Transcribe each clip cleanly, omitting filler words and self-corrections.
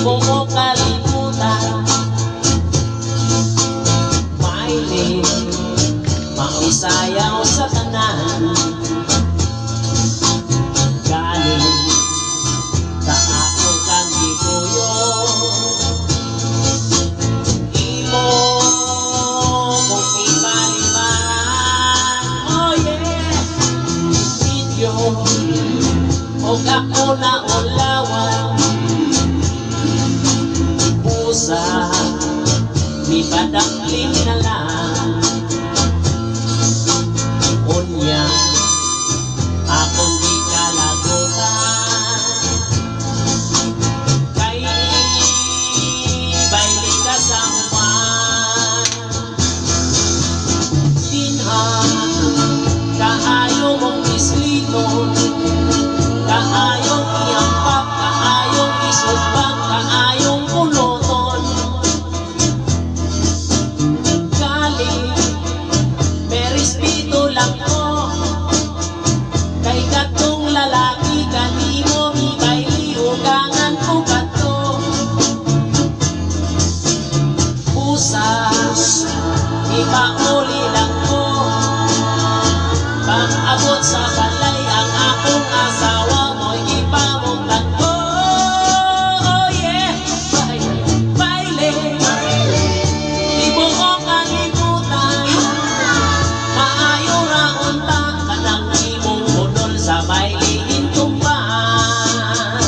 mo ko kalimutan. Mahilig mausayaw sa tanan, galing sa akong kandibuyo. Imo kung ibaliban, oh yeah, video o ako na ulawan. Pusa di padaklin na lang, unya akong di kalagutan. Kay balik ka sa uman, dinha kaayo mong mislingon, kaayong iampak, kaayong isubang, kaayong punoton. Galing may respeto lang ko, kay katong lalaki kanimo mikay liugangan ko kato. Pusa ipauli lang ko, pag-abot sa balay ang akong asawa mo'y ipamungtan ko. Oh yeah, baile, di mo ko kalimutan. Maayo ra unta kanang imong budol sa baile intumban.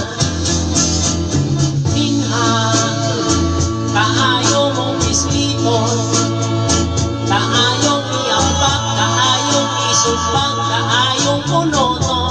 Dinha kaayo mong bisliton, kaayong iampak, kaayong isumbang, kaayong punoton.